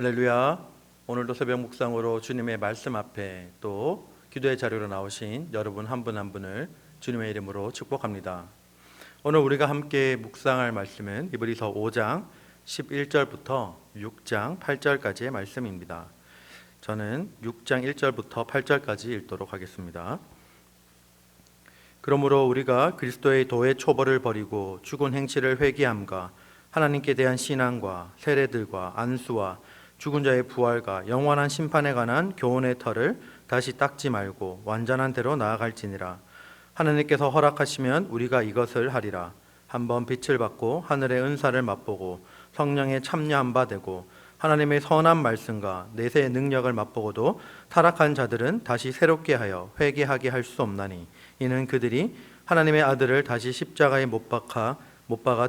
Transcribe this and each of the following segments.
할렐루야. 오늘도 새벽 묵상으로 주님의 말씀 앞에 또 기도의 자료로 나오신 여러분 한 분 한 분을 주님의 이름으로 축복합니다. 오늘 우리가 함께 묵상할 말씀은 히브리서 5장 11절부터 6장 8절까지의 말씀입니다. 저는 6장 1절부터 8절까지 읽도록 하겠습니다. 그러므로 우리가 그리스도의 도의 초벌을 버리고 죽은 행실을 회개함과 하나님께 대한 신앙과 세례들과 안수와 죽은 자의 부활과 영원한 심판에 관한 교훈의 털을 다시 닦지 말고 완전한 대로 나아갈지니라. 하나님께서 허락하시면 우리가 이것을 하리라. 한번 빛을 받고 하늘의 은사를 맛보고 성령에 참여한 바 되고 하나님의 선한 말씀과 내세의 능력을 맛보고도 타락한 자들은 다시 새롭게 하여 회개하게 할 수 없나니 이는 그들이 하나님의 아들을 다시 십자가에 못 박아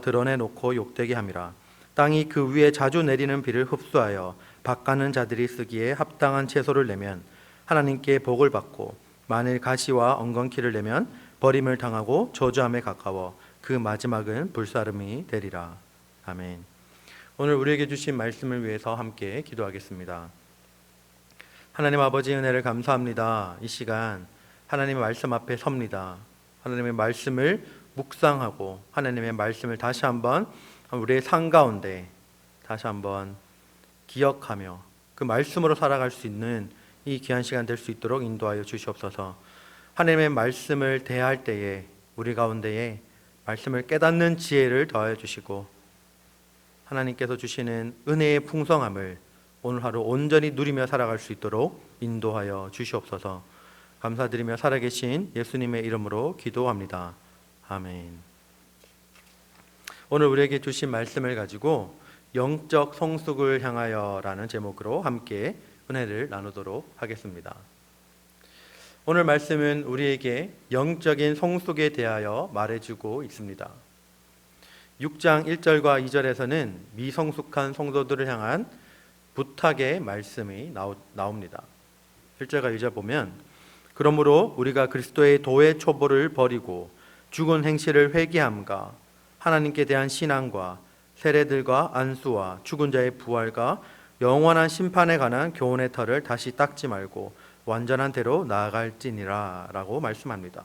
드러내놓고 욕되게 함이라. 땅이 그 위에 자주 내리는 비를 흡수하여 밭가는 자들이 쓰기에 합당한 채소를 내면 하나님께 복을 받고 만일 가시와 엉겅퀴를 내면 버림을 당하고 저주함에 가까워 그 마지막은 불사름이 되리라. 아멘. 오늘 우리에게 주신 말씀을 위해서 함께 기도하겠습니다. 하나님 아버지 은혜를 감사합니다. 이 시간 하나님의 말씀 앞에 섭니다. 하나님의 말씀을 묵상하고 하나님의 말씀을 다시 한번 우리의 삶 가운데 다시 한번 기억하며 그 말씀으로 살아갈 수 있는 이 귀한 시간 될 수 있도록 인도하여 주시옵소서. 하나님의 말씀을 대할 때에 우리 가운데에 말씀을 깨닫는 지혜를 더하여 주시고 하나님께서 주시는 은혜의 풍성함을 오늘 하루 온전히 누리며 살아갈 수 있도록 인도하여 주시옵소서. 감사드리며 살아계신 예수님의 이름으로 기도합니다. 아멘. 오늘 우리에게 주신 말씀을 가지고 영적 성숙을 향하여라는 제목으로 함께 은혜를 나누도록 하겠습니다. 오늘 말씀은 우리에게 영적인 성숙에 대하여 말해주고 있습니다. 6장 1절과 2절에서는 미성숙한 성도들을 향한 부탁의 말씀이 나옵니다. 1절과 2절 보면 그러므로 우리가 그리스도의 도의 초보를 버리고 죽은 행실을 회개함과 하나님께 대한 신앙과 세례들과 안수와 죽은 자의 부활과 영원한 심판에 관한 교훈의 털을 다시 닦지 말고 완전한 대로 나아갈지니라 라고 말씀합니다.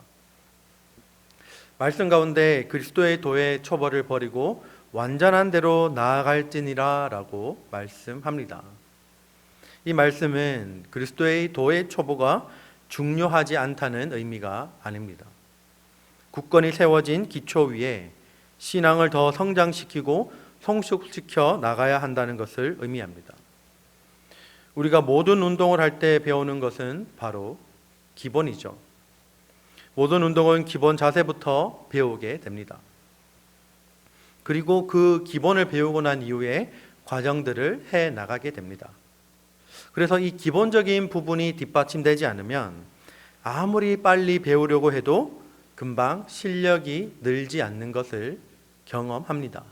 말씀 가운데 그리스도의 도의 초벌을 버리고 완전한 대로 나아갈지니라 라고 말씀합니다. 이 말씀은 그리스도의 도의 초보가 중요하지 않다는 의미가 아닙니다. 굳건히 세워진 기초 위에 신앙을 더 성장시키고 성숙시켜 나가야 한다는 것을 의미합니다. 우리가 모든 운동을 할 때 배우는 것은 바로 기본이죠. 모든 운동은 기본 자세부터 배우게 됩니다. 그리고 그 기본을 배우고 난 이후에 과정들을 해 나가게 됩니다. 그래서 이 기본적인 부분이 뒷받침되지 않으면 아무리 빨리 배우려고 해도 금방 실력이 늘지 않는 것을 경험합니다.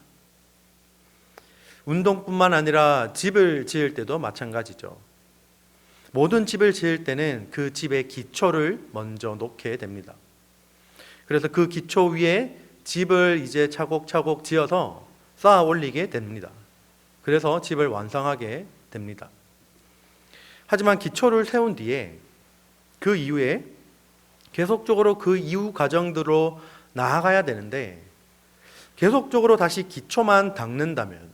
운동뿐만 아니라 집을 지을 때도 마찬가지죠. 모든 집을 지을 때는 그 집의 기초를 먼저 놓게 됩니다. 그래서 그 기초 위에 집을 이제 차곡차곡 지어서 쌓아 올리게 됩니다. 그래서 집을 완성하게 됩니다. 하지만 기초를 세운 뒤에 그 이후에 계속적으로 그 이후 과정들로 나아가야 되는데 계속적으로 다시 기초만 닦는다면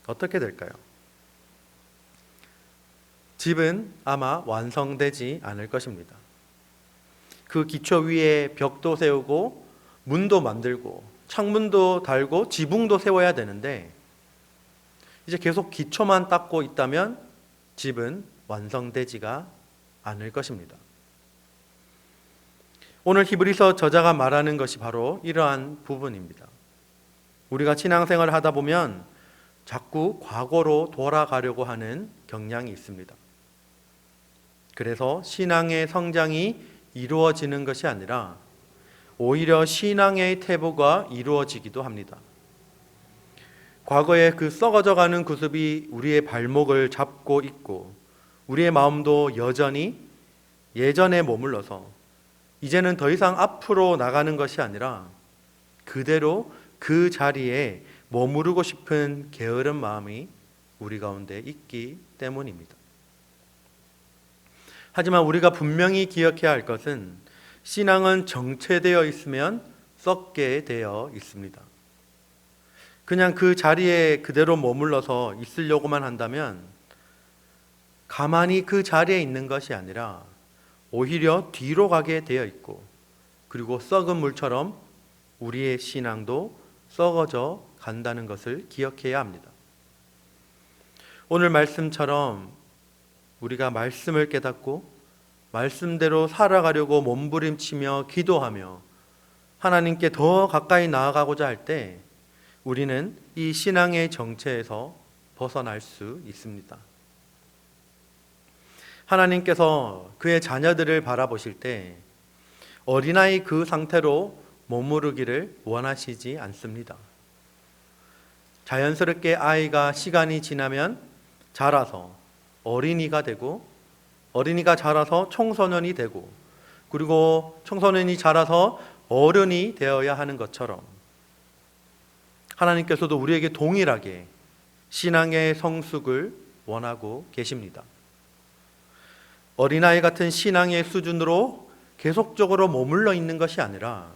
어떻게 될까요? 집은 아마 완성되지 않을 것입니다. 그 기초 위에 벽도 세우고 문도 만들고 창문도 달고 지붕도 세워야 되는데 이제 계속 기초만 닦고 있다면 집은 완성되지가 않을 것입니다. 오늘 히브리서 저자가 말하는 것이 바로 이러한 부분입니다. 우리가 신앙생활을 하다 보면 자꾸 과거로 돌아가려고 하는 경향이 있습니다. 그래서 신앙의 성장이 이루어지는 것이 아니라 오히려 신앙의 퇴보가 이루어지기도 합니다. 과거의 그 썩어져가는 구습이 우리의 발목을 잡고 있고 우리의 마음도 여전히 예전에 머물러서 이제는 더 이상 앞으로 나가는 것이 아니라 그대로 그 자리에 머무르고 싶은 게으른 마음이 우리 가운데 있기 때문입니다. 하지만 우리가 분명히 기억해야 할 것은 신앙은 정체되어 있으면 썩게 되어 있습니다. 그냥 그 자리에 그대로 머물러서 있으려고만 한다면 가만히 그 자리에 있는 것이 아니라 오히려 뒤로 가게 되어 있고, 그리고 썩은 물처럼 우리의 신앙도 썩어져 간다는 것을 기억해야 합니다. 오늘 말씀처럼 우리가 말씀을 깨닫고 말씀대로 살아가려고 몸부림치며 기도하며 하나님께 더 가까이 나아가고자 할 때 우리는 이 신앙의 정체에서 벗어날 수 있습니다. 하나님께서 그의 자녀들을 바라보실 때 어린아이 그 상태로 머무르기를 원하시지 않습니다. 자연스럽게 아이가 시간이 지나면 자라서 어린이가 되고, 어린이가 자라서 청소년이 되고, 그리고 청소년이 자라서 어른이 되어야 하는 것처럼 하나님께서도 우리에게 동일하게 신앙의 성숙을 원하고 계십니다. 어린아이 같은 신앙의 수준으로 계속적으로 머물러 있는 것이 아니라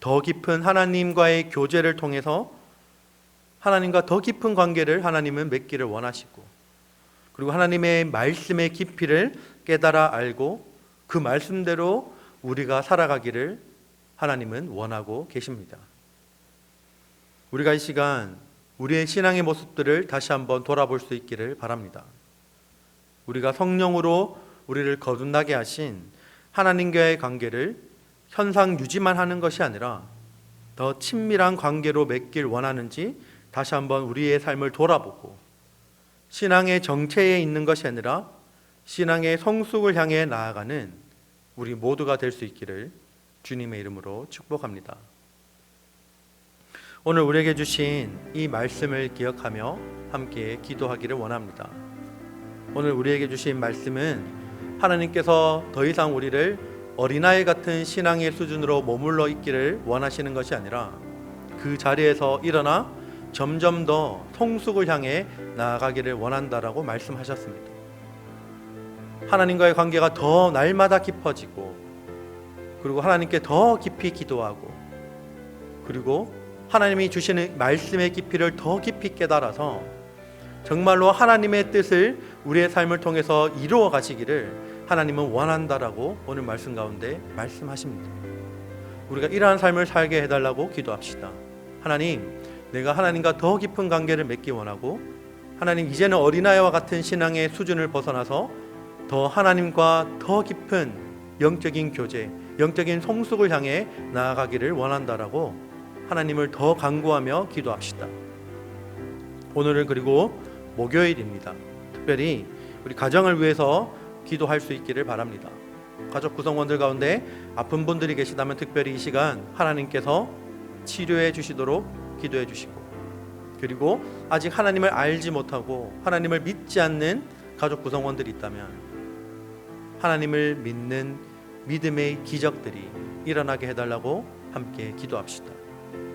더 깊은 하나님과의 교제를 통해서 하나님과 더 깊은 관계를 하나님은 맺기를 원하시고, 그리고 하나님의 말씀의 깊이를 깨달아 알고 그 말씀대로 우리가 살아가기를 하나님은 원하고 계십니다. 우리가 이 시간 우리의 신앙의 모습들을 다시 한번 돌아볼 수 있기를 바랍니다. 우리가 성령으로 우리를 거듭나게 하신 하나님과의 관계를 현상 유지만 하는 것이 아니라 더 친밀한 관계로 맺길 원하는지 다시 한번 우리의 삶을 돌아보고, 신앙의 정체에 있는 것이 아니라 신앙의 성숙을 향해 나아가는 우리 모두가 될 수 있기를 주님의 이름으로 축복합니다. 오늘 우리에게 주신 이 말씀을 기억하며 함께 기도하기를 원합니다. 오늘 우리에게 주신 말씀은 하나님께서 더 이상 우리를 어린아이 같은 신앙의 수준으로 머물러 있기를 원하시는 것이 아니라 그 자리에서 일어나 점점 더 성숙을 향해 나아가기를 원한다라고 말씀하셨습니다. 하나님과의 관계가 더 날마다 깊어지고, 그리고 하나님께 더 깊이 기도하고, 그리고 하나님이 주시는 말씀의 깊이를 더 깊이 깨달아서 정말로 하나님의 뜻을 우리의 삶을 통해서 이루어 가시기를 하나님은 원한다라고 오늘 말씀 가운데 말씀하십니다. 우리가 이러한 삶을 살게 해달라고 기도합시다. 하나님, 내가 하나님과 더 깊은 관계를 맺기 원하고, 하나님 이제는 어린아이와 같은 신앙의 수준을 벗어나서 더 하나님과 더 깊은 영적인 교제, 영적인 성숙을 향해 나아가기를 원한다라고 하나님을 더 간구하며 기도합시다. 오늘은 그리고 목요일입니다. 특별히 우리 가정을 위해서 기도할 수 있기를 바랍니다. 가족 구성원들 가운데 아픈 분들이 계시다면 특별히 이 시간 하나님께서 치료해 주시도록 기도해 주시고, 그리고 아직 하나님을 알지 못하고 하나님을 믿지 않는 가족 구성원들이 있다면 하나님을 믿는 믿음의 기적들이 일어나게 해달라고 함께 기도합시다.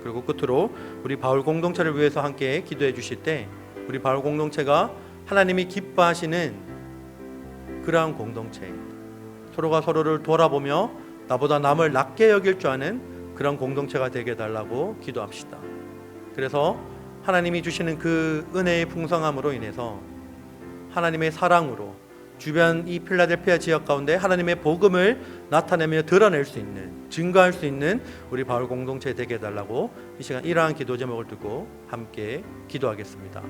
그리고 끝으로 우리 바울 공동체를 위해서 함께 기도해 주실 때 우리 바울 공동체가 하나님이 기뻐하시는 그러한 공동체, 서로가 서로를 돌아보며 나보다 남을 낮게 여길 줄 아는 그런 공동체가 되게 해달라고 기도합시다. 그래서 하나님이 주시는 그 은혜의 풍성함으로 인해서 하나님의 사랑으로 주변 이 필라델피아 지역 가운데 하나님의 복음을 나타내며 드러낼 수 있는, 증거할 수 있는 우리 바울 공동체 되게 해달라고 이 시간 이러한 기도 제목을 두고 함께 기도하겠습니다.